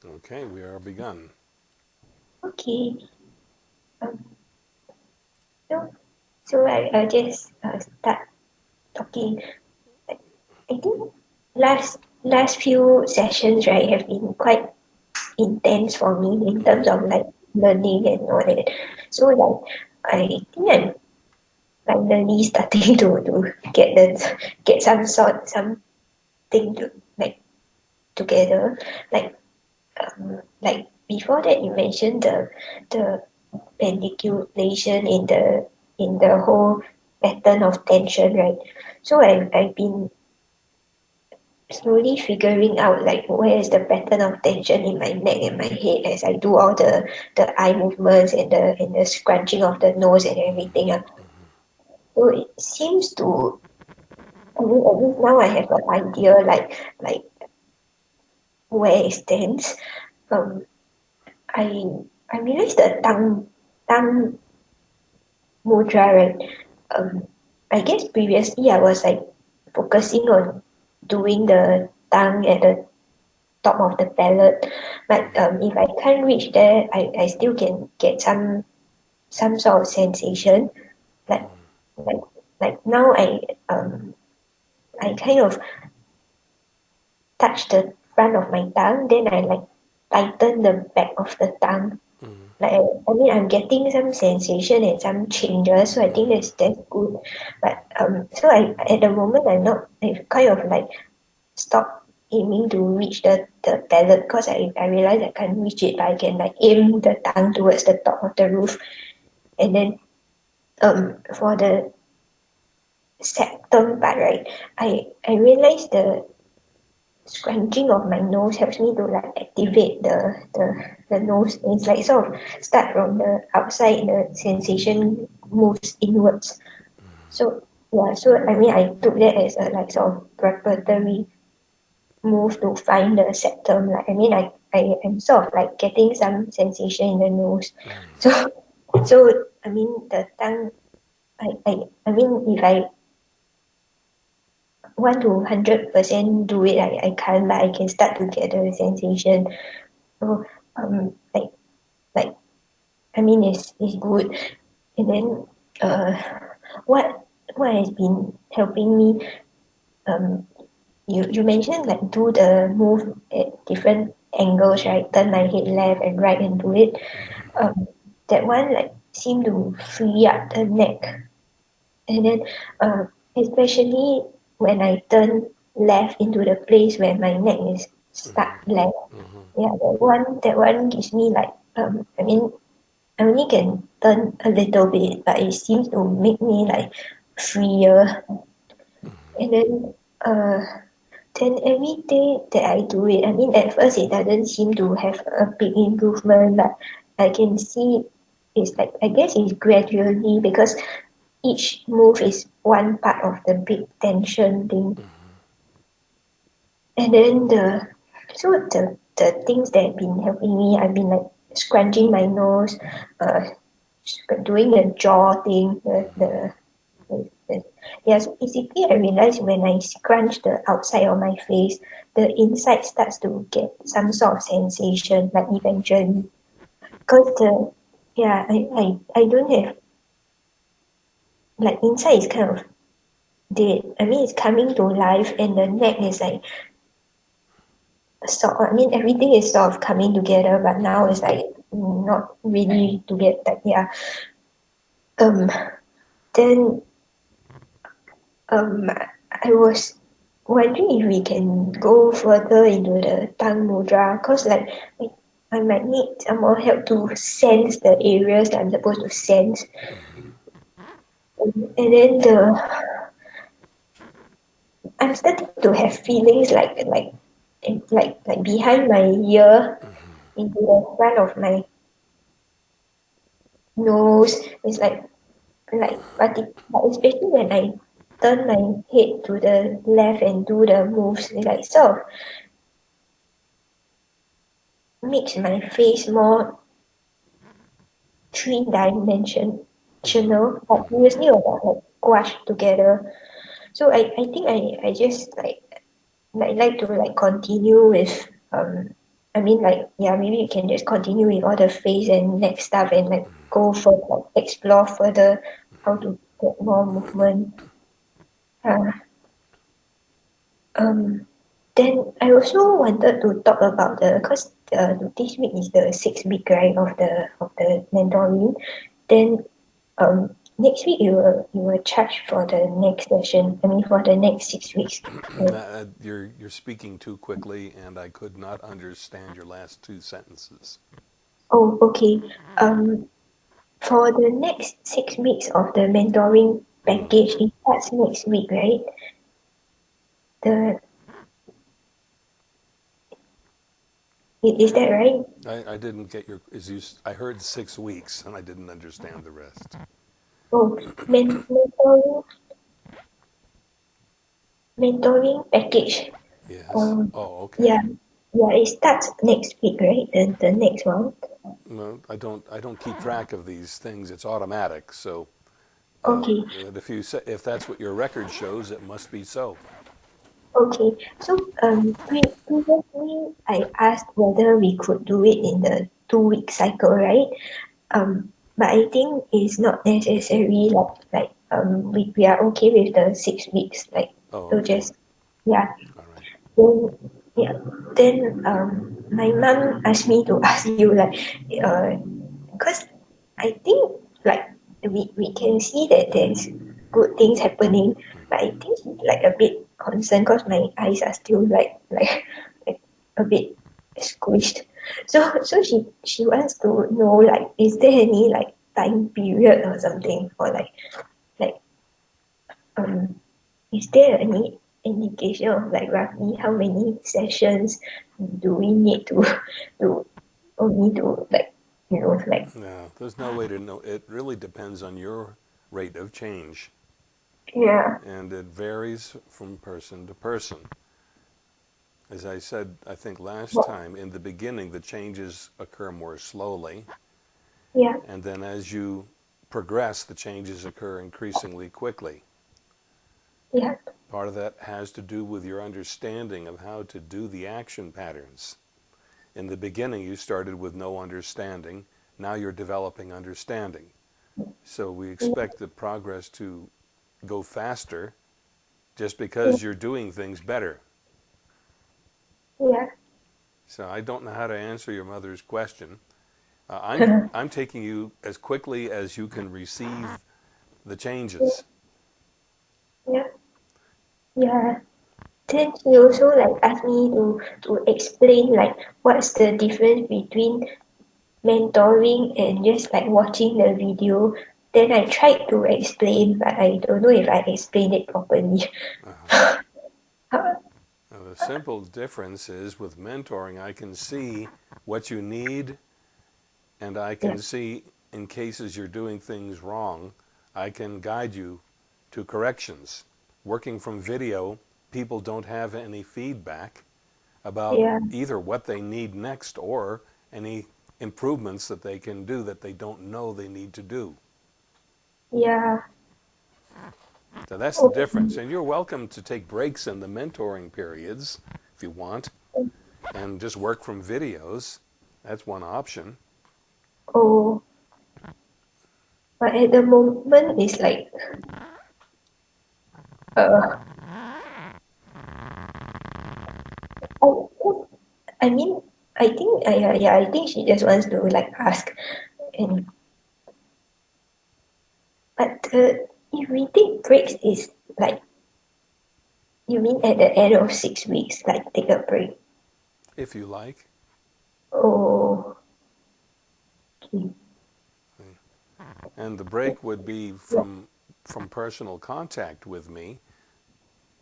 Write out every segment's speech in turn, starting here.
Okay, we are begun. Okay. Um, so, so I just start talking. I think last few sessions, right, have been quite intense for me in terms of like learning and all that. So like I think I'm finally starting to get something to like together. Like like before that you mentioned the manipulation in the whole pattern of tension, right? So I've been slowly figuring out like where is the pattern of tension in my neck and my head as I do all the eye movements and the scrunching of the nose and everything. So it seems to, I mean, at least now I have an idea like where it stands. Um, I I realized the tongue mudra, right? I guess previously I was like focusing on doing the tongue at the top of the palate, but if I can't reach there, I still can get some sort of sensation. Like like like now I kind of touch the front of my tongue, then I like tighten the back of the tongue. Like I mean I'm getting some sensation and some changes, so I think that's good. But so I at the moment I kind of like stop aiming to reach the palate because I realize I can't reach it, but I can like aim the tongue towards the top of the roof. And then for the septum part, right, I realize the scrunching of my nose helps me to like activate the nose. It's like sort of start from the outside, the sensation moves inwards. So yeah, so I mean I took that as a like sort of preparatory move to find the septum. Like I mean I am sort of like getting some sensation in the nose. So so I mean the tongue I mean if I want to 100% do it I can't, but I can start to get the sensation. So like like I mean it's good. And then uh what what has been helping me, um you mentioned like do the move at different angles, right? Turn my head left and right and do it. Um, that one like seem to free up the neck, and then especially when I turn left into the place where my neck is stuck left. Yeah, that one gives me like I mean I only can turn a little bit, but it seems to make me like freer. And uh then every day that I do it, I mean, at first it doesn't seem to have a big improvement, but I can see it's like, I guess it's gradually because each move is one part of the big tension thing. And then the things that have been helping me, I've been like scrunching my nose, uh, doing the jaw thing, yeah, so basically I realized when I scrunch the outside of my face, the inside starts to get some sort of sensation, like eventually. Because yeah, I don't have, like inside is kind of dead. I mean, it's coming to life and the neck is like, I mean, everything is sort of coming together, but now it's like not really together, yeah. Um, then I was wondering if we can go further into the tongue mudra, cause like I might need some more help to sense the areas that I'm supposed to sense, and then I'm starting to have feelings like behind my ear into the front of my nose. It's but especially when I turn my head to the left and do the moves, it like sort of makes my face more three-dimensional. Like previously it was like squashed together. So I think I just like to like continue with I mean, like, yeah, maybe you can just continue with all the face and neck stuff and like go for like explore further how to get more movement. Uh, um, then I also wanted to talk about the because this week is the 6 week right of the mentoring. Then next week you will charge for the next session. I mean for the next 6 weeks. Right? You're speaking too quickly, and I could not understand your last two sentences. Oh, okay. Um, for the next 6 weeks of the mentoring Mm. package, it starts next week, right? The is that right? I didn't get your. I heard 6 weeks, and I didn't understand the rest. Oh, mentoring package. Yes. Um, Oh, okay. yeah, yeah, it starts next week, right? The next one. Well, I don't keep track of these things. It's automatic. So, Okay, if that's what your record shows, it must be so. okay. So previously I asked whether we could do it in the 2 week cycle, right? But I think it's not necessary. We are okay with the 6 weeks. Like Oh, to okay. just yeah. All right. Then yeah. Then my mom asked me to ask you like because I think like we can see that there's good things happening, but I think she's like a bit concerned because my eyes are still like a bit squished. So she wants to know like is there any like time period or something or like um is there any indication of like roughly how many sessions do we need to to only to like like No, there's no way to know. It really depends on your rate of change, yeah and it varies from person to person. As I said, I think last time, in the beginning, the changes occur more slowly, yeah and then as you progress, the changes occur increasingly quickly. yeah Part of that has to do with your understanding of how to do the action patterns. In the beginning, you started with no understanding. Now you're developing understanding. So we expect the progress to go faster just yeah because you're doing things better. yeah So I don't know how to answer your mother's question. yeah I'm taking you as quickly as you can receive the changes. yeah yeah. Then he also like asked me to explain like what's the difference between mentoring and just like watching the video. Then I tried to explain, but I don't know if I explained it properly. Now, the simple difference is with mentoring, I can see what you need, and I Yeah, can see in cases you're doing things wrong, I can guide you to corrections. Working from video, people don't have any feedback about yeah, either what they need next or any improvements that they can do that they don't know they need to do. yeah. So that's the difference. Okay. And you're welcome to take breaks in the mentoring periods if you want and just work from videos. That's one option. Oh, but at the moment it's like uh I, I mean I think yeah I think she just wants to like ask and but if we take breaks is like you mean at the end of 6 weeks like take a break. If you like. Oh, okay. And the break would be Yeah, from personal contact with me,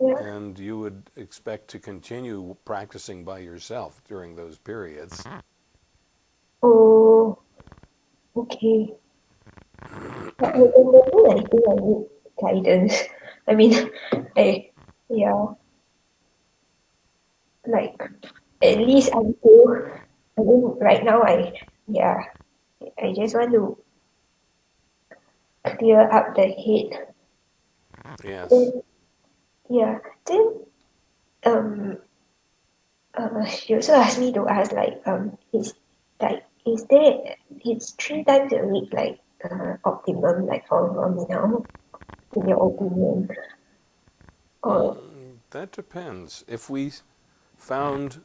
yeah. and you would expect to continue practicing by yourself during those periods. Oh, okay. But at the moment, I think I need guidance. I mean, I, yeah, like, at least until, I mean, right now, yeah, I just want to clear up the head. Yes. Then, yeah, then, um, she also asked me to ask like is there it's 3 times a week like optimum like for me now in your opinion or That depends. If we found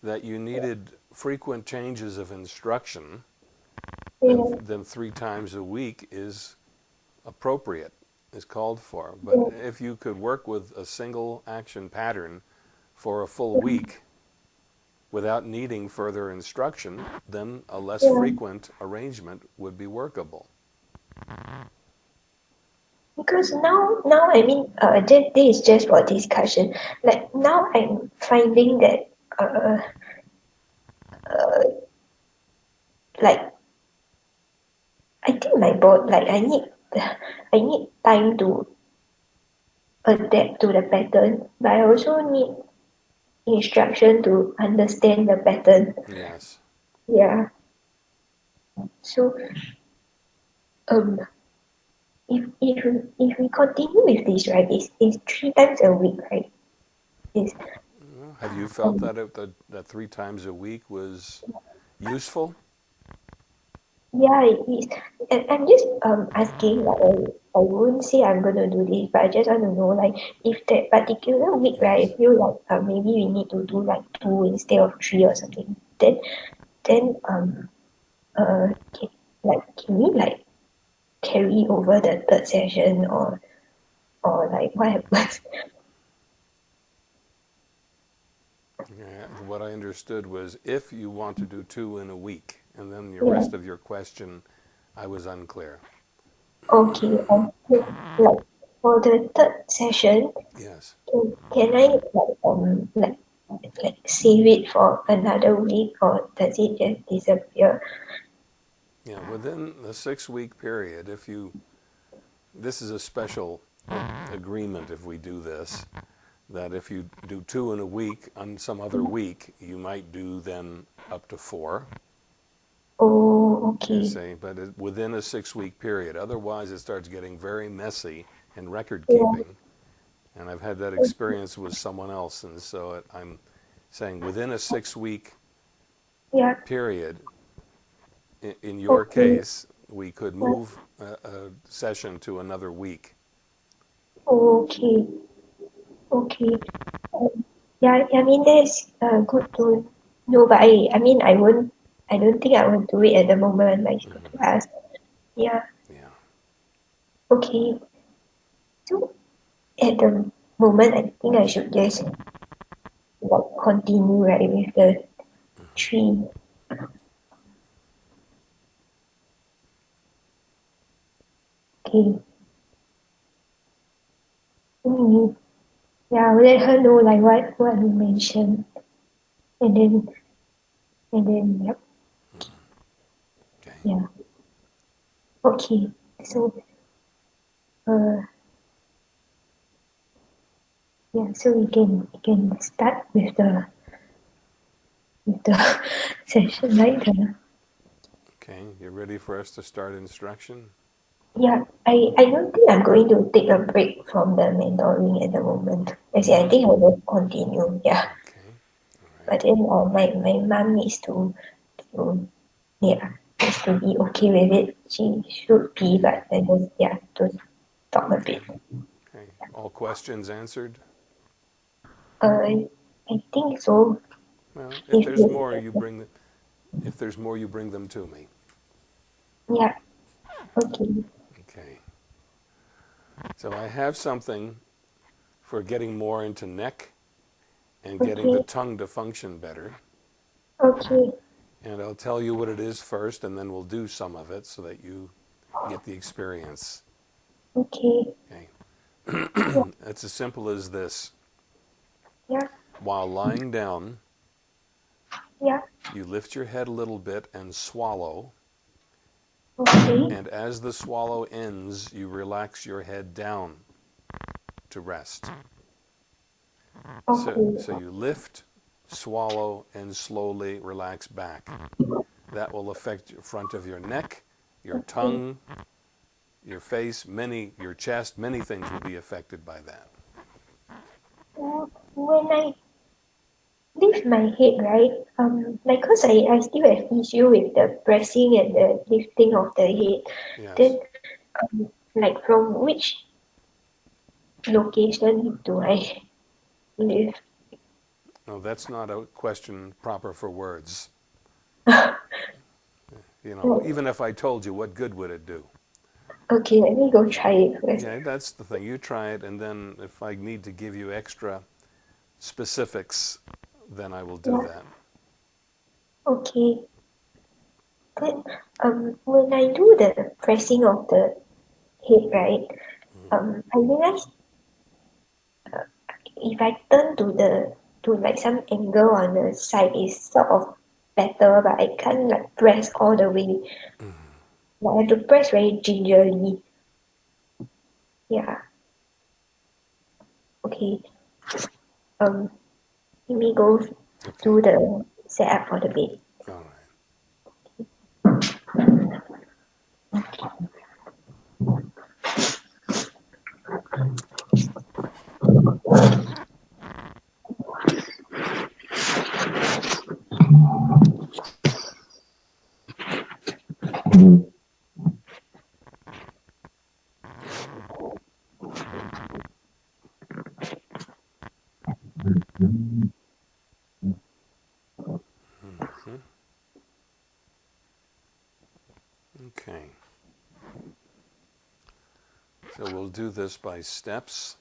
that you needed frequent changes of instruction, yeah, then 3 times a week is appropriate, is called for. But yeah, if you could work with a single action pattern for a full week without needing further instruction, then a less yeah. frequent arrangement would be workable. Because now I mean this is just for discussion like now I'm finding that uh, like I think my body like I need time to adapt to the pattern but I also need instruction to understand the pattern. Yes. Yeah. So um if we continue with this right it's 3 times a week right is Well, have you felt um that that 3 times a week was useful? yeah it is and I'm just asking like I wouldn't say I'm gonna do this but I just want to know like if that particular week right Yes. I feel like maybe we need to do like 2 instead of 3 or something then can, can we like carry over the third session or like what happens. Yeah, what I understood was if you want to do 2 in a week, and then the Yeah. rest of your question, I was unclear. Okay. Like for the third session, Yes. can I like save it for another week or does it just disappear? Yeah, within the 6 week period, if you, this is a special agreement if we do this, that if you do 2 in a week, on some other week, you might do then up to 4, Oh, you okay. see, but within a 6 week period. Otherwise, it starts getting very messy in record Yeah. keeping. And I've had that experience with someone else. And so I'm saying within a 6 week Yeah. period, in your Okay. case, we could Yeah. move a session to another week. Okay. Okay. Um, yeah, I mean that's good to know, but I mean I don't think I will do it at the moment. Like to ask. Yeah. Yeah. Okay. So at the moment, I think I should just like continue right with the 3. Okay. Mm, yeah, I'll let her know like what you mentioned, and then yep, Okay. yeah. Okay. So uh yeah, so we can start with the session right the Okay. You ready for us to start instruction? yeah. I don't think I'm going to take a break from the mentoring at the moment. Actually, I think I will continue. Yeah. Okay. All right. But then my mom needs to yeah needs to be okay with it. She should be, Yeah. but then just yeah to talk a Okay. bit. Okay. All questions answered? I think so. Well, if If there's more, you if there's more, you bring them to me. yeah okay Okay. So I have something for getting more into neck and getting the okay tongue to function better. okay And I'll tell you what it is first, and then we'll do some of it so that you get the experience. okay Okay. yeah It's as simple as this. yeah While lying down, yeah you lift your head a little bit and swallow. okay And as the swallow ends, you relax your head down to rest. So okay you lift, swallow, and slowly relax back. That will affect the front of your neck, your okay. tongue, your face, your chest, many things will be affected by that. When I lift my head, right? Like, cause I still have issue with the pressing and the lifting of the head. Yes. Then, like, from which location do I lift? No, that's not a question proper for words. You know, Oh, even if I told you, what good would it do? okay, let me go try it first. Yeah, that's the thing. You try it, and then if I need to give you extra specifics, then I will do Yeah, that. okay. Then, when I do the pressing of the head, right? I realize if I turn to like some angle on the side is sort of better, but I can't like press all the way. Like, I have to press very gingerly. Yeah. Okay. Um, let me go Okay. do the setup for the bed. All right. Okay. So we'll do this by steps.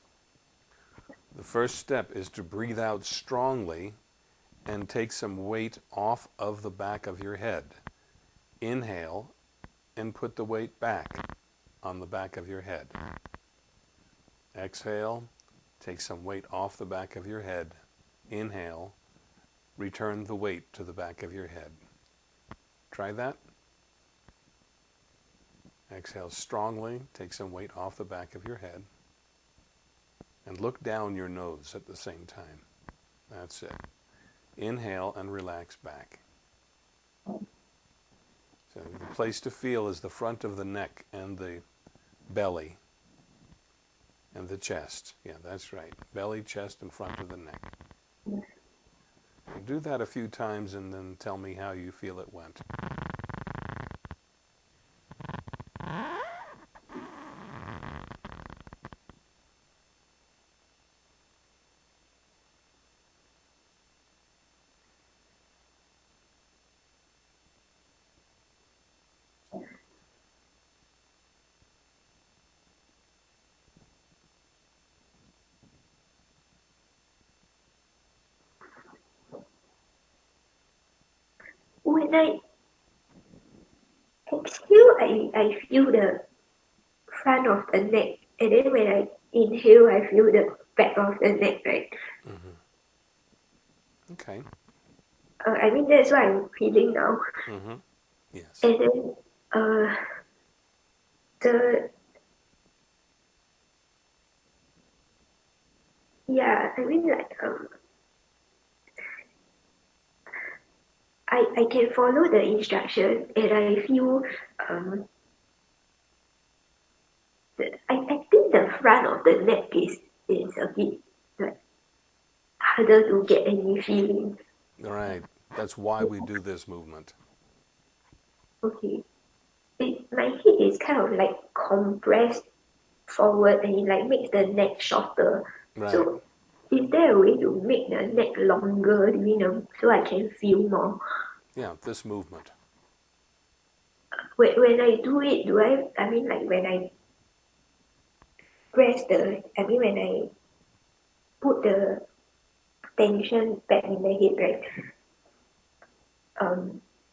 The first step is to breathe out strongly and take some weight off of the back of your head. Inhale and put the weight back on the back of your head. Exhale, take some weight off the back of your head. Inhale, return the weight to the back of your head. Try that. Exhale strongly, take some weight off the back of your head. And look down your nose at the same time. That's it. Inhale and relax back. So the place to feel is the front of the neck and the belly and the chest. Yeah, that's right. Belly, chest, and front of the neck. Do that a few times and then tell me how you feel it went. When I exhale, I feel the front of the neck, and then when I inhale, I feel the back of the neck, right? Okay. I mean, that's what I'm feeling now. Yes. And then uh, the yeah, I mean like I can follow the instruction and I feel um I think the front of the neck is a bit like harder to get any feeling. All right. That's why we do this movement. Okay. My head is kind of like compressed forward and it like makes the neck shorter. Right. So is there a way to make the neck longer, so I can feel more? Yeah, this movement. When I do it, I mean like when I I mean when I put the tension back in the head, right?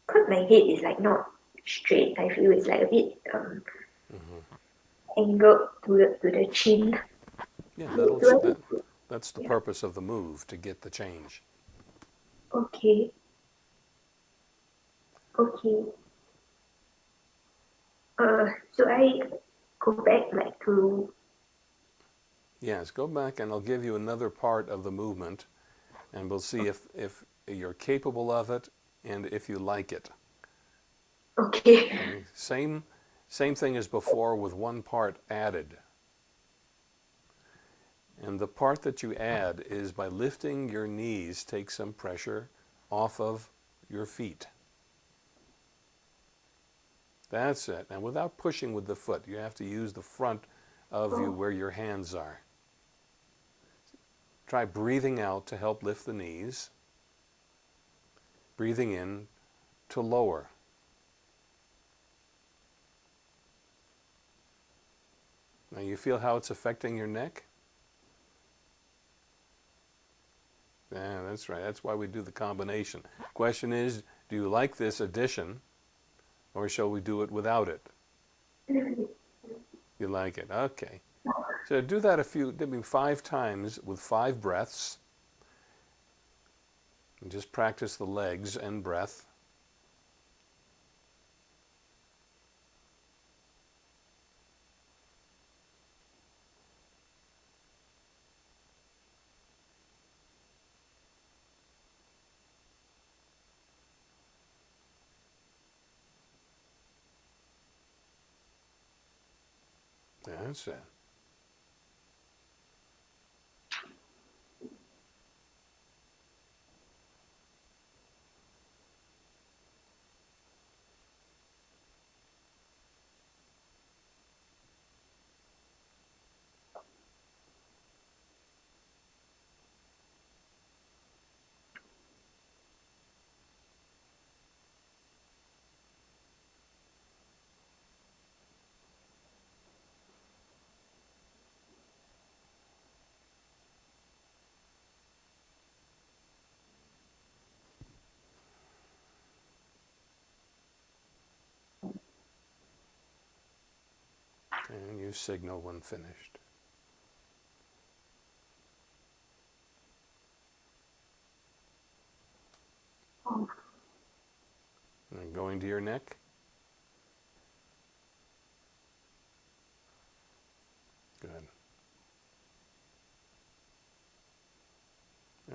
Cause my head is like not straight. I feel it's like a bit angled to the chin. Yeah, Do I? that's the Yeah. purpose of the move, to get the change. Okay. Okay. So I go back like to. Yes, go back and I'll give you another part of the movement and we'll see if you're capable of it and if you like it. Okay. Okay? Same thing as before with one part added. And the part that you add is by lifting your knees, take some pressure off of your feet. That's it. And without pushing with the foot, you have to use the front of you where your hands are. Try breathing out to help lift the knees. Breathing in to lower. Now you feel how it's affecting your neck? Yeah, that's right. That's why we do the combination. Question is, do you like this addition, or shall we do it without it? You like it. Okay. So do that maybe 5 times with 5 breaths. And just practice the legs and breath. That's it. And you signal when finished. And going to your neck. Good.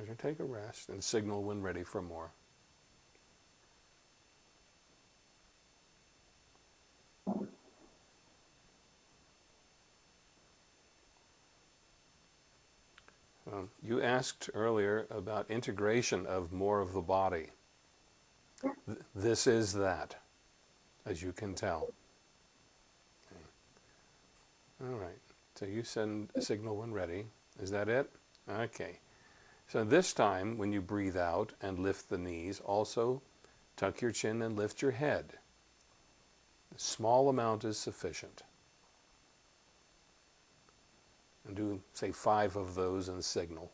As you take a rest and signal when ready for more. You asked earlier about integration of more of the body. This is that, as you can tell. Okay. All right. So you send a signal when ready. Is that it? Okay. So this time, when you breathe out and lift the knees, also tuck your chin and lift your head. A small amount is sufficient. And do, say, 5 of those and signal.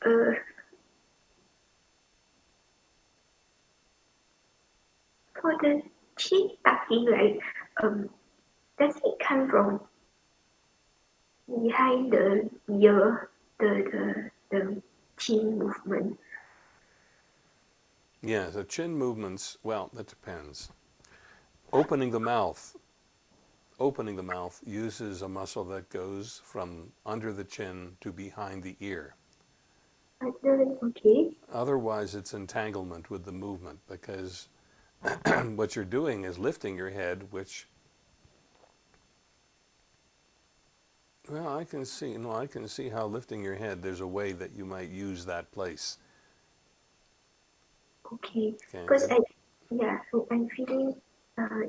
Uh, for the chin tucking, right? Does it come from behind the ear, the chin movement? Yeah, the chin movements, well, that depends. Opening the mouth uses a muscle that goes from under the chin to behind the ear. Okay. Otherwise, it's entanglement with the movement because what you're doing is lifting your head, which Well, I can see, no, I can see how lifting your head, there's a way that you might use that place. Okay, because Okay. I'm feeling uh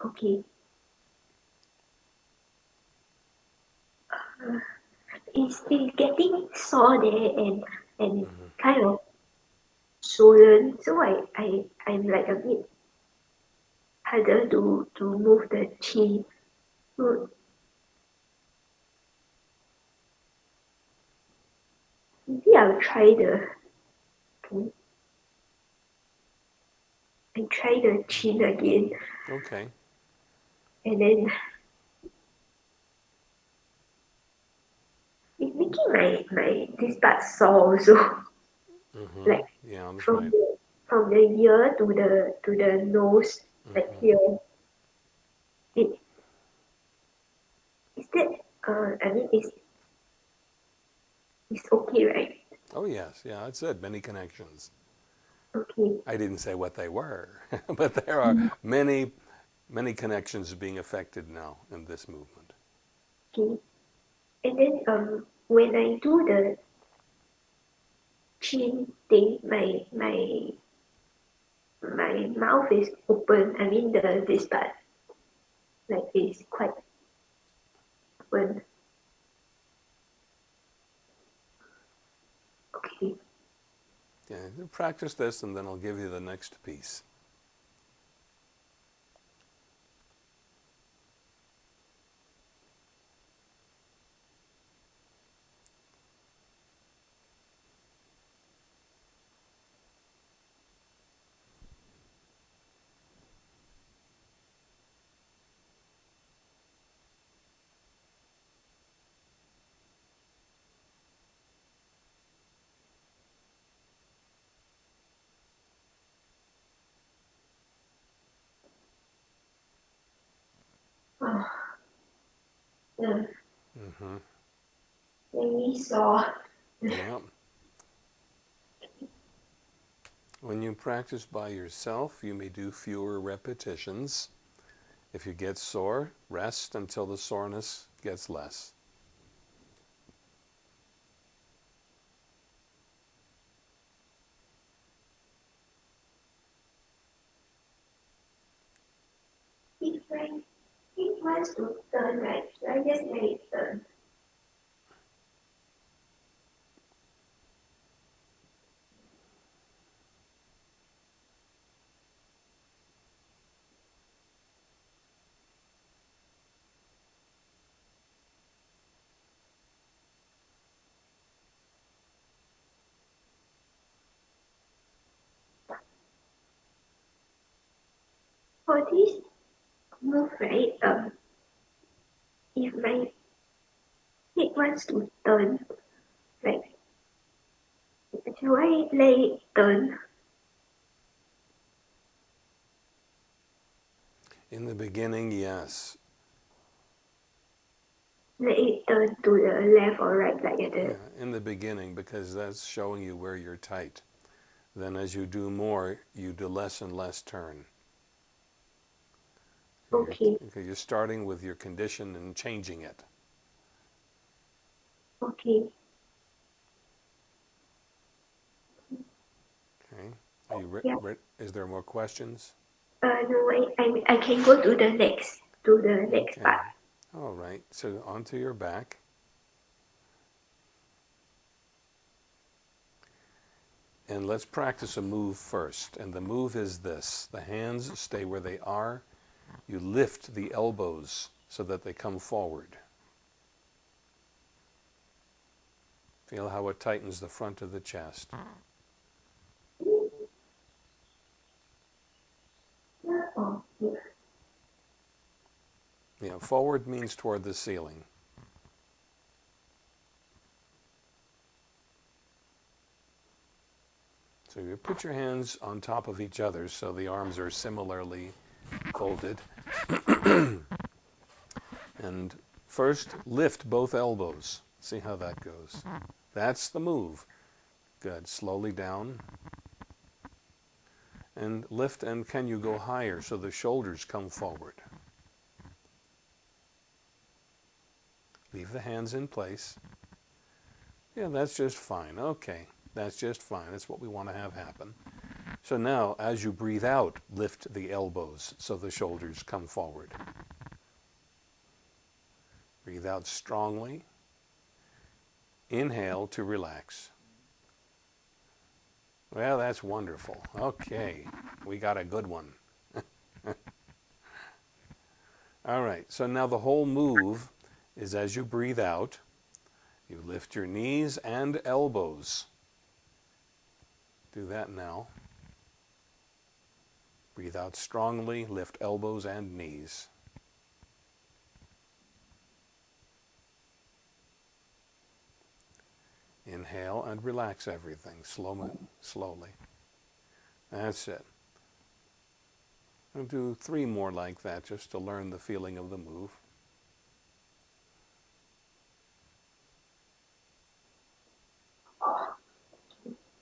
okay. Uh, it's getting sore there and Hmm. kind of swollen. So I'm like a bit harder to move the chin. So maybe I'll try the chin again, Okay. and then it's making my this part sore also. Hmm. Like Yeah, that's from right. the ear to the nose, like Hmm. here. It is that I mean it's okay, right? Oh, yes. Yeah, I said many connections. Okay. I didn't say what they were, but there are many, many connections being affected now in this movement. Okay. And then when I do the chin thing, my mouth is open. I mean this part like is quite open. Okay. Okay, practice this and then I'll give you the next piece. Oh, yeah. Hmm. Very sore. Yeah. When you practice by yourself, you may do fewer repetitions. If you get sore, rest until the soreness gets less. If it wants to turn right, so I just let it turn. For this move, right, if my head wants to turn, like, do I let it turn? In the beginning, yes. Let it turn to the left or right, like Yeah, that? in the beginning, because that's showing you where you're tight. Then as you do more, you do less and less turn. Okay, You're starting with your condition and changing it. okay. Okay. Are you Yeah. is there more questions? No, I can go to the next Okay. part. All right. So onto your back. And let's practice a move first. And the move is this. The hands stay where they are. You lift the elbows so that they come forward. Feel how it tightens the front of the chest. Oh, yeah. Yeah, forward means toward the ceiling. So you put your hands on top of each other so the arms are similarly folded. And first, lift both elbows. See how that goes. That's the move. Good. Slowly down. And lift, and can you go higher so the shoulders come forward? Leave the hands in place. Yeah, that's just fine. Okay, that's just fine. That's what we want to have happen. So now, as you breathe out, lift the elbows so the shoulders come forward. Breathe out strongly. Inhale to relax. Well, that's wonderful. Okay, we got a good one. All right, so now the whole move is as you breathe out, you lift your knees and elbows. Do that now. Breathe out strongly, lift elbows and knees. Inhale and relax everything, slowly. That's it. I'll do 3 more like that just to learn the feeling of the move.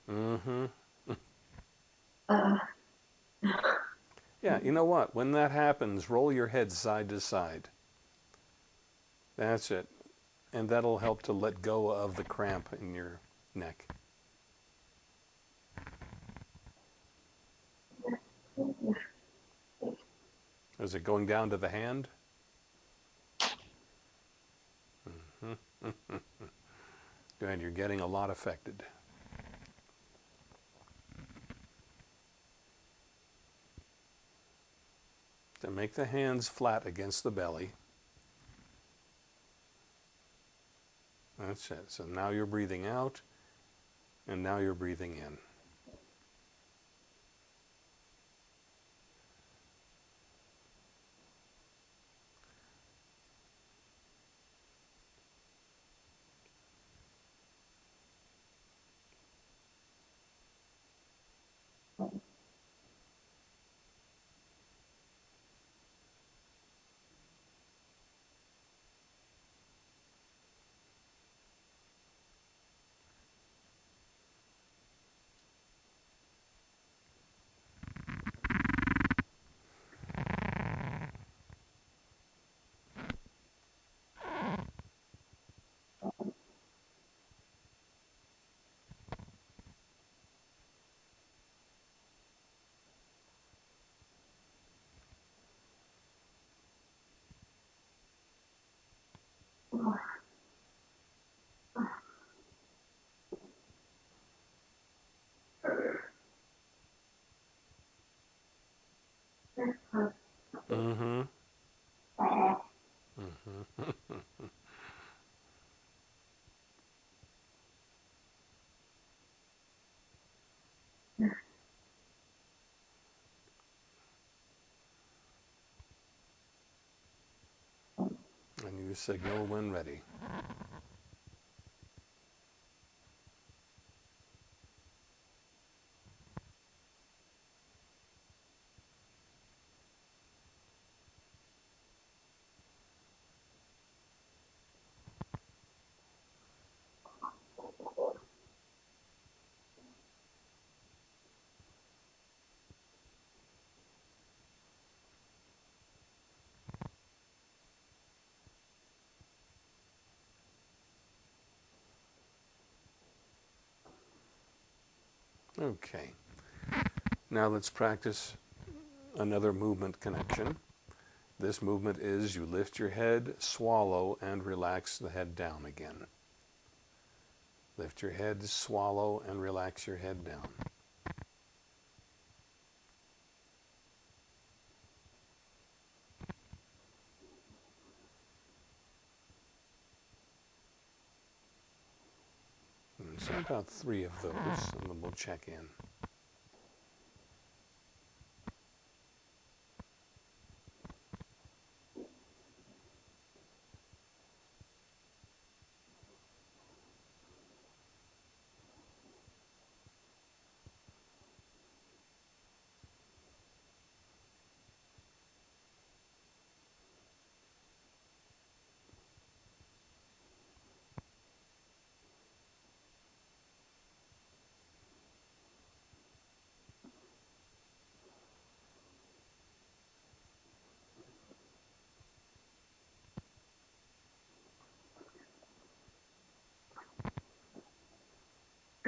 Mm-hmm. Yeah, you know what? When that happens, roll your head side to side. That's it. And that'll help to let go of the cramp in your neck. Is it going down to the hand? Mm-hmm. Good, you're getting a lot affected. So make the hands flat against the belly. That's it. So now you're breathing out, and now you're breathing in. Mm-hmm. Mm-hmm. And you signal when ready. Okay. Now let's practice another movement connection. This movement is you lift your head, swallow, and relax the head down again. Lift your head, swallow, and relax your head down. And so about 3 of those, and then we'll check in.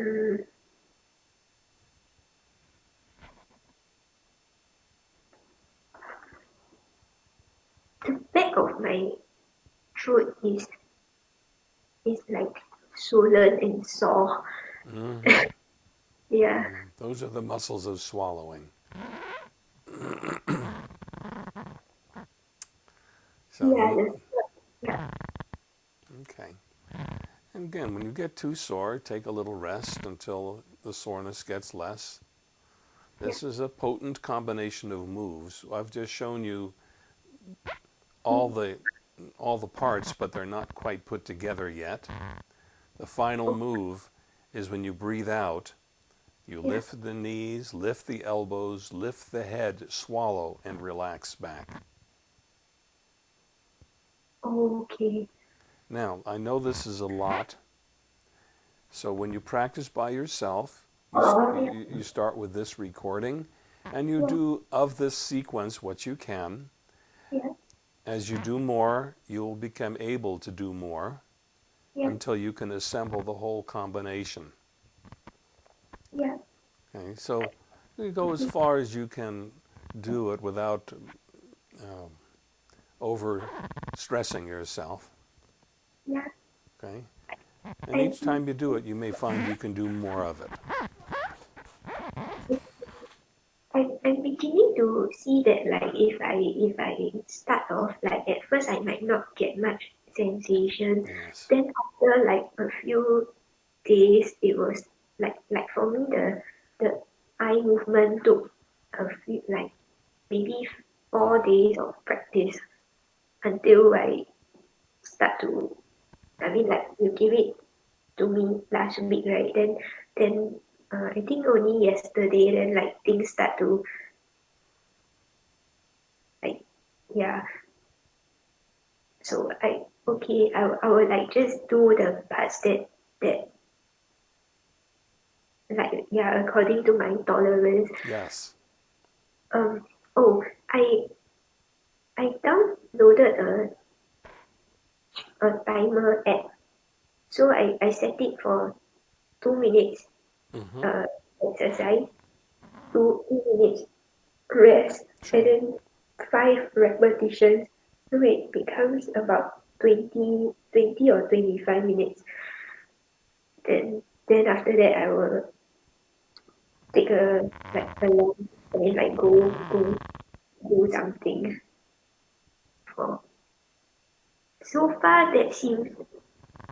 the back of my throat is like swollen and sore. Mm-hmm. Yeah. Those are the muscles of swallowing. So Yeah. you, Yeah. okay. And again, when you get too sore, take a little rest until the soreness gets less. Yeah. This is a potent combination of moves. I've just shown you all the parts, but they're not quite put together yet. The final move is when you breathe out, you Yeah. lift the knees, lift the elbows, lift the head, swallow, and relax back. Okay. Now, I know this is a lot, so when you practice by yourself, Yeah. you start with this recording, and you Yeah. do of this sequence what you can. Yeah. As you do more, you'll become able to do more Yeah. until you can assemble the whole combination. Yeah. Okay, so you go as far as you can do it without over stressing yourself. Yeah. Okay, and I each time you do it, you may find you can do more of it. I'm beginning to see that like if I start off like at first I might not get much sensation. Yes. Then after like a few days it was like for me the eye movement took a few like maybe 4 days of practice until I start to I mean like you give it to me last week, right? Then I think only yesterday then like things start to like yeah. So I will like just do the parts that like yeah according to my tolerance. Yes. Um oh I downloaded a timer app. So I set it for 2 minutes Mm-hmm. uh exercise, 2 minutes rest, and Sure. then 5 repetitions. So it becomes about 20 or 25 minutes. Then after that I will take a lunch and then like go do something for so far that seems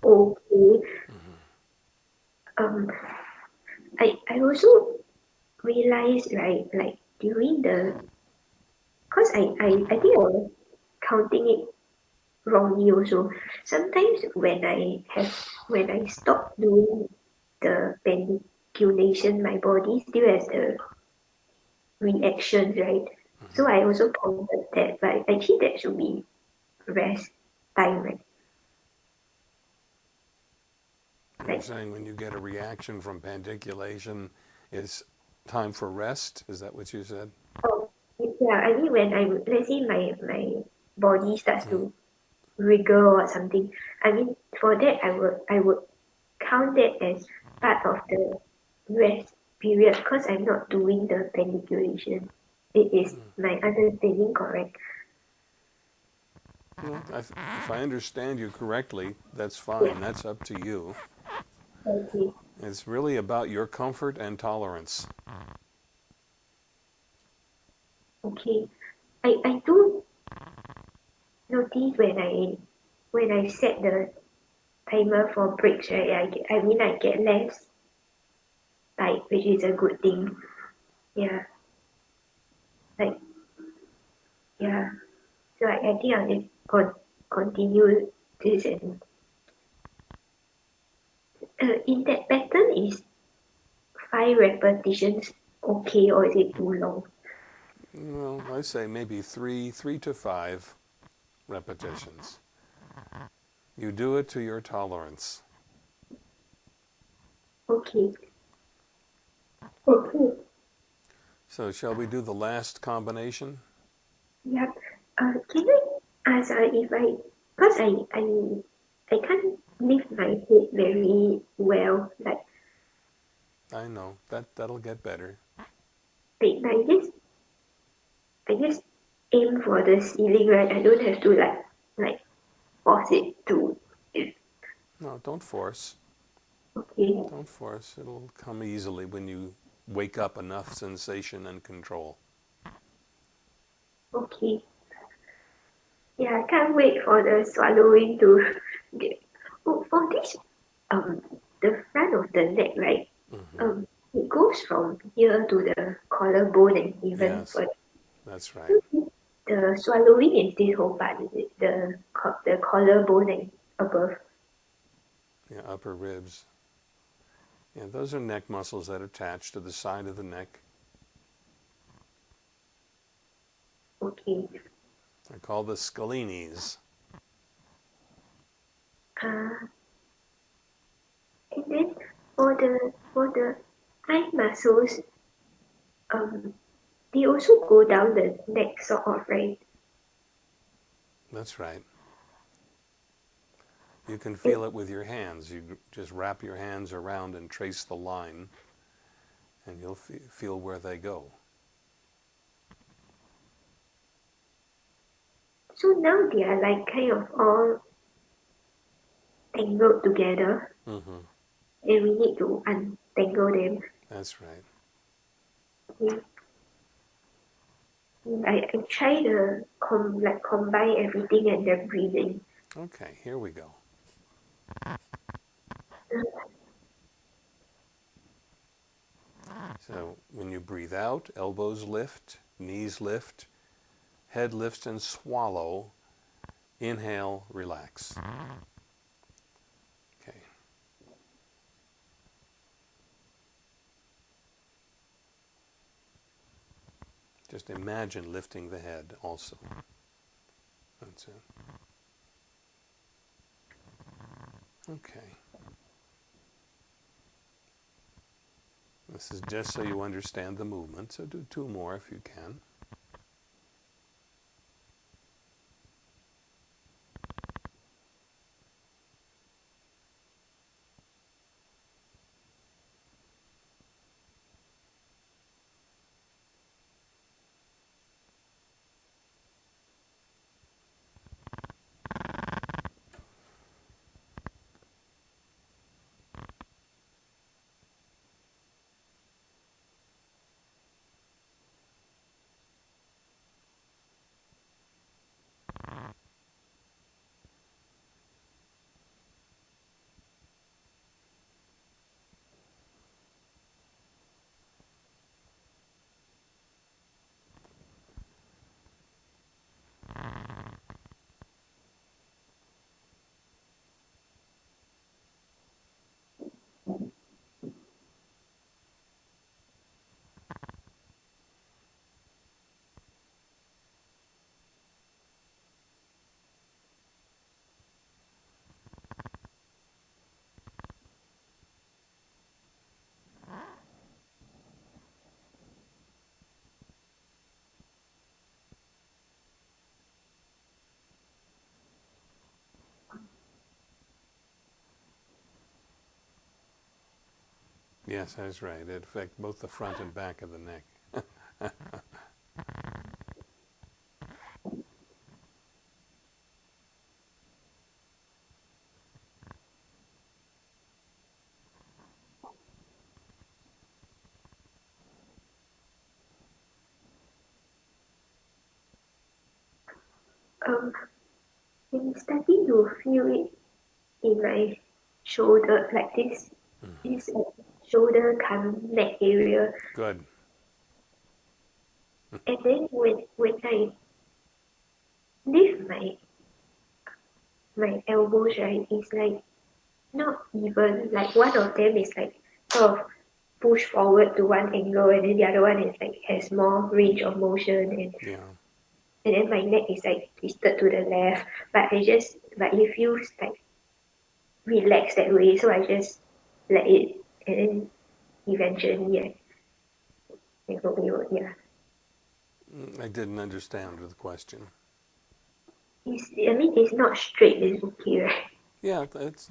okay. Um I also realized right like during the cause I think I was counting it wrongly also. Sometimes when I stop doing the pandiculation, my body still has the reactions, right? So I also counted that, but actually that should be rest time, right? You're Like saying when you get a reaction from pandiculation, it's time for rest? Is that what you said? oh yeah, I mean when I'm let's say my body starts Mm. to wriggle or something, I mean for that I would count that as part of the rest period because I'm not doing the pandiculation. It is my understanding correct? Well, if I understand you correctly, that's fine. Yeah. That's up to you. Okay. It's really about your comfort and tolerance. Okay. I do notice when I set the timer for breaks, right? I mean I get less tight, which is a good thing. Yeah. Like yeah. So I think I'll just continue this and in that pattern is 5 repetitions okay or is it too long? Well, I say maybe three to five repetitions. You do it to your tolerance. Okay. Okay. So shall we do the last combination? Yeah. Can I ask if because I can't lift my head very well. Like I know. That'll get better. Wait, I just aim for the ceiling, right? I don't have to like force it to. No, don't force. Okay, Don't force. It'll come easily when you wake up enough sensation and control. okay. Yeah, I can't wait for the swallowing to get. Oh, for this, um, the front of the neck, right? Hmm. It goes from here to the collarbone and even Yes, further. that's right. So the swallowing is this whole part, is it? The collarbone and above. Yeah, upper ribs. Yeah, those are neck muscles that attach to the side of the neck. Okay. They're called the scalenes. Uh, and then for the eye muscles, um, they also go down the neck sort of, right? That's right. You can And feel it with your hands. You just wrap your hands around and trace the line, and you'll feel where they go. so now they are like kind of all tangled together, Hmm. and we need to untangle them. That's right. Okay. I try to combine everything and then breathing. Okay, here we go. So when you breathe out, elbows lift, knees lift, head lifts and swallow. Inhale, relax. Okay. Just imagine lifting the head also. That's it. Okay. This is just so you understand the movement, so do two more if you can. Yes, that's right. It affects both the front and back of the neck. Um, I'm starting to feel it in my shoulder, like this shoulder come neck area. Good. And then when I lift my elbows, right, it's like not even. Like one of them is like sort of push forward to one angle, and then the other one is like has more range of motion, Yeah. and then my neck is like twisted to the left. But it feels like relaxed that way, so I just let it, and then eventually I go, yeah. I didn't understand the question. I mean, it's not straight, it's okay, right? Yeah, that's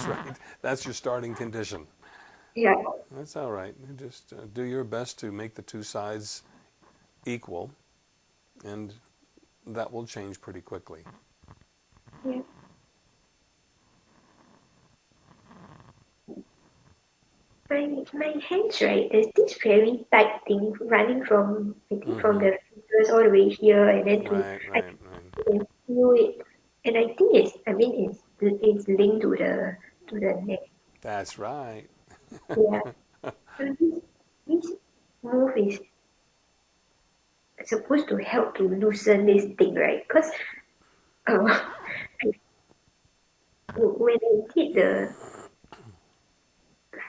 right. That's your starting condition. Yeah. That's all right. You just do your best to make the two sides equal, and that will change pretty quickly. Yeah. My hands, right, there's this very tight thing running from, I think, from Mm-hmm. the fingers all the way here, and then to, Right, I right, right. can feel it. And I think it's linked to the neck. That's right. Yeah. So this move is supposed to help to loosen this thing, right? Because uh, when I did the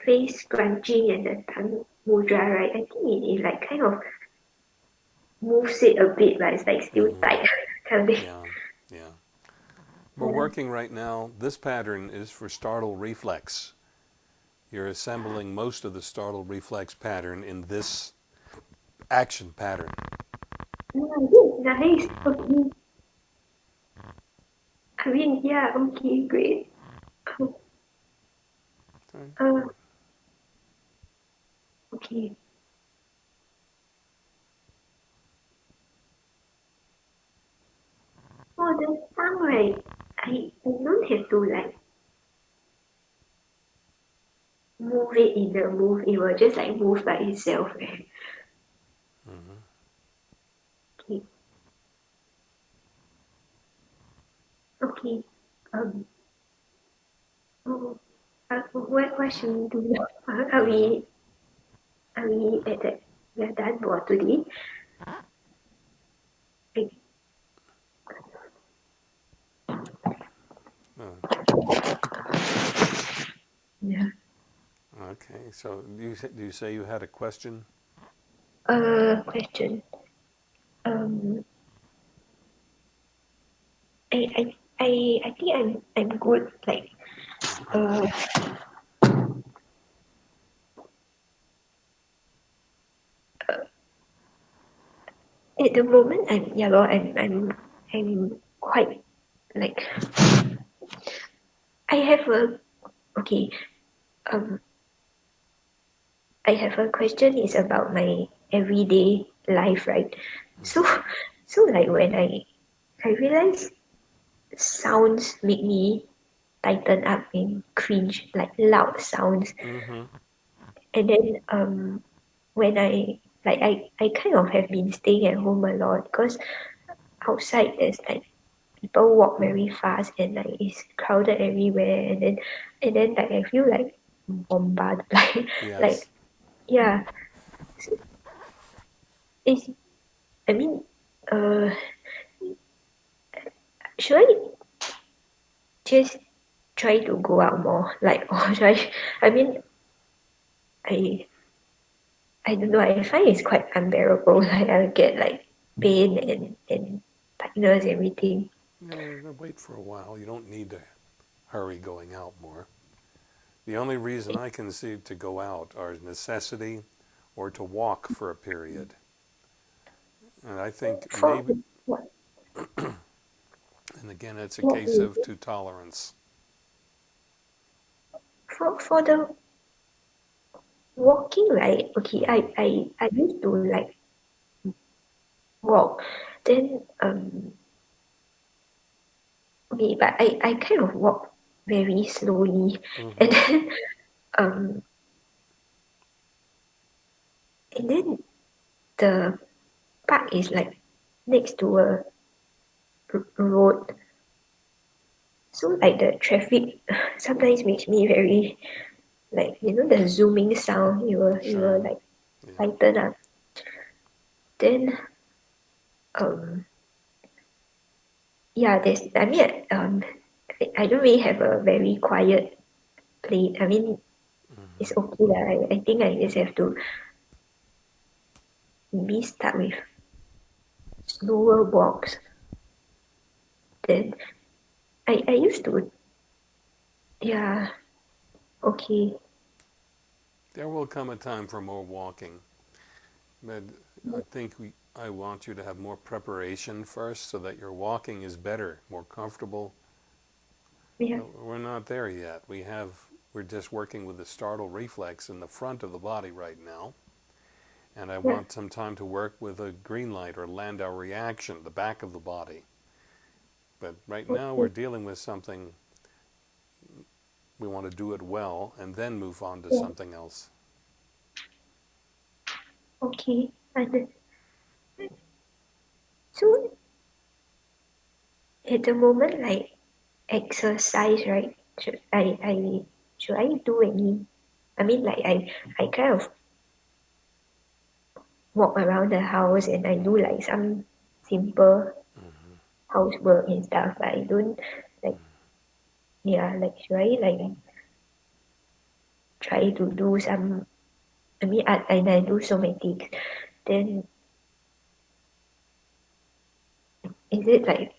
face scrunching and the tongue mudra, right, I think it like kind of moves it a bit, but it's like still Mm-hmm. tight kind of thing. Yeah, yeah. We're Yeah. working right now. This pattern is for Startle Reflex. You're assembling most of the Startle Reflex pattern in this action pattern. Nice. Okay. I mean, yeah, okay, great. Uh, okay. For the tongue, right, I don't have to like move it in the move, it will just like move by itself, right? Mm-hmm. Okay. Okay. Um, oh, what should we do now? Mm-hmm. Are we at that, we are done for today? Like, Uh, yeah. okay, so do you say you had a question? Question. Um, I think I'm good. Like, uh, at the moment, yeah, lor, I'm quite like I have a okay. Um, I have a question is about my everyday life, right? So, Mm-hmm. so like when I realize sounds make me tighten up and cringe, like loud sounds, Mm-hmm. and then when I kind of have been staying at home a lot because outside there's like people walk very fast and like it's crowded everywhere, and then like I feel like bombarded like Yes. yeah. So it's I mean uh should I just try to go out more, like, or should I mean I I don't know, I find it's quite unbearable. Like I'll get like pain and tightness everything. Yeah, wait for a while. You don't need to hurry going out more. The only reason I can see to go out are necessity or to walk for a period. And I think For maybe, what and again, it's a what case is of it? to tolerance. For the walking, right? Okay, Mm-hmm. I used to like walk. Then okay, but I kind of walk very slowly, and Mm-hmm. then um and then the park is like next to a road, so like the traffic sometimes makes me very like the zooming sound. You will Sure. like Yeah. tighten up. Then um yeah, there's I mean I don't really have a very quiet place. I mean it's Mm-hmm. okay lah. I think I just have to maybe start with slower walks. Then I used to yeah, okay. There will come a time for more walking, but I think I want you to have more preparation first so that your walking is better, more comfortable. Yeah. We're not there yet. we're just working with the startle reflex in the front of the body right now. And I Yeah. want some time to work with a green light or Landau reaction, the back of the body. But right now we're Okay. dealing with something, we want to do it well and then move on to Yeah. something else. Okay. So at the moment, like exercise, right? Should I do any? I mean, like I kind of walk around the house and I do like some simple housework and stuff, but I don't like, yeah, like should I like try to do some, I mean, and I do somatics, then is it like,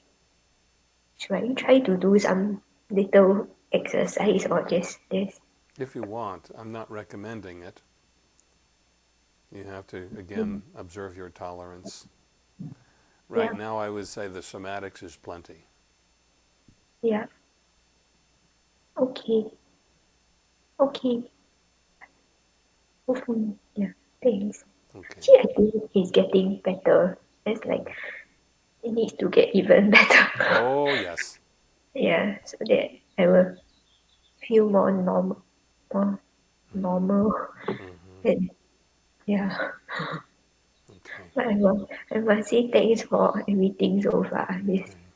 should I try to do some little exercise or just this? If you want, I'm not recommending it. You have to, Mm, again, observe your tolerance. Right yeah, now I would say the somatics is plenty. yeah, okay, okay, hopefully, yeah, thanks. Okay. See, I think he's getting better. It's like, it needs to get even better. Oh, yes. Yeah, so that I will feel more normal. And yeah, Okay. but I must say thanks for everything so far. This, Okay.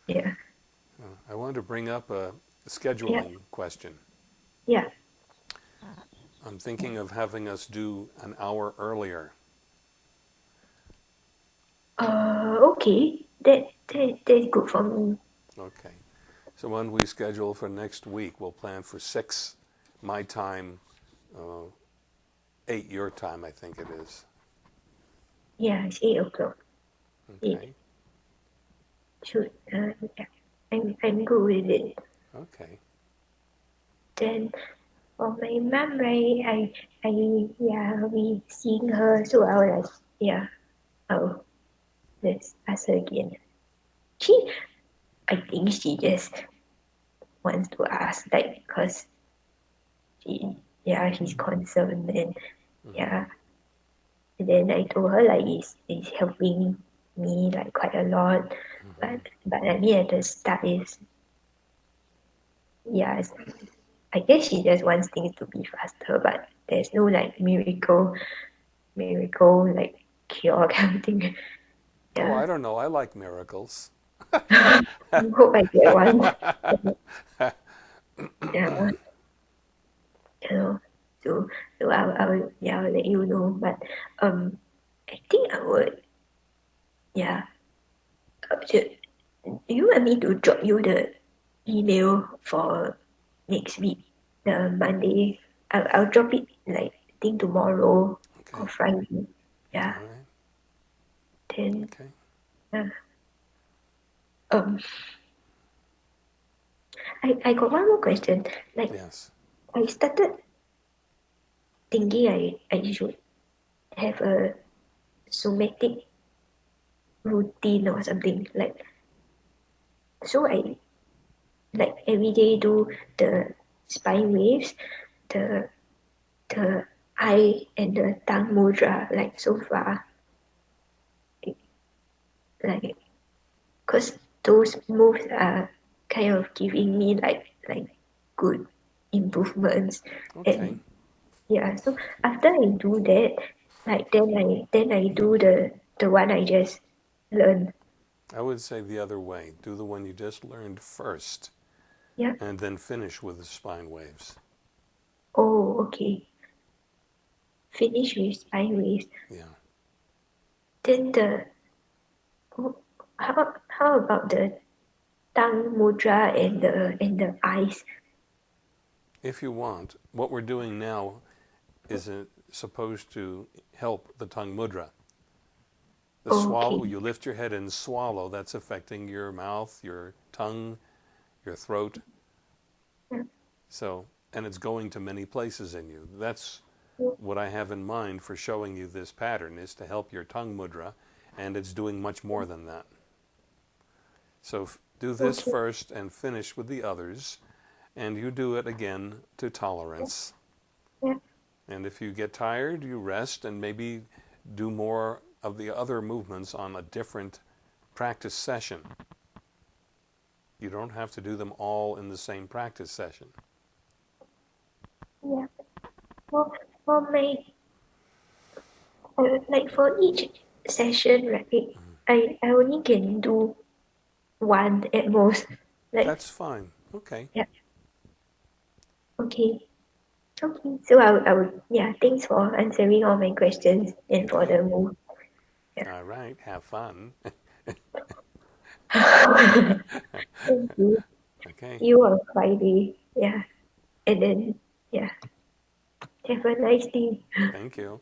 yeah, I wanted to bring up a yeah, scheduling question. yeah. I'm thinking of having us do an hour earlier. Okay, that's good for me. Okay. So when we schedule for next week, we'll plan for 6 my time, uh, 8 your time, I think it is. Yeah, it's 8 o'clock. Eight Okay. should yeah. I'm good with it. Okay. Then for my mom, right? Yeah, we seeing her, so I was like, yeah, oh, let's ask her again. She, I think she just wants to ask, like, because yeah, she's concerned, and yeah, and then I told her like it's helping me like quite a lot, but I mean at the start is yeah, I guess she just wants things to be faster, but there's no like miracle like cure kind of thing. Oh, Yeah, I don't know. I like miracles. I hope I get one. Yeah, you know. So I'll yeah I'll let you know. But I think I would yeah. Do you want me to drop you the email for next week, the Monday? I'll drop it like I think tomorrow or Okay. Friday. Yeah. All right. Then Okay. uh, um I got one more question. Like Yes. I started thinking I should have a somatic routine or something. Like so I like every day do the spine waves, the the eye and the tongue mudra like so far. Like because those moves are kind of giving me like good improvements Okay. and yeah, so after I do that, like then I do the one I just learned. I would say the other way. Do the one you just learned first Yeah. and then finish with the spine waves. Oh, okay. Finish with spine waves. Yeah. Then the oh, how about the tongue mudra and the eyes? If you want, what we're doing now is supposed to help the tongue mudra. The Okay. swallow, you lift your head and swallow, that's affecting your mouth, your tongue, your throat. Yeah. So, and it's going to many places in you. That's what I have in mind for showing you this pattern, is to help your tongue mudra, and it's doing much more than that. So do this Okay. first and finish with the others, and you do it again to tolerance. Yeah. And if you get tired, you rest and maybe do more of the other movements on a different practice session. You don't have to do them all in the same practice session. Yeah. For my like for each session, right? I only can do one at most. Like That's fine. Okay. yeah. Okay. Okay. So I would yeah. Thanks for answering all my questions and for Okay. the move. Yeah. All right. Have fun. Thank you. Okay. You on Friday. Yeah. And then yeah. Have a nice day. Thank you.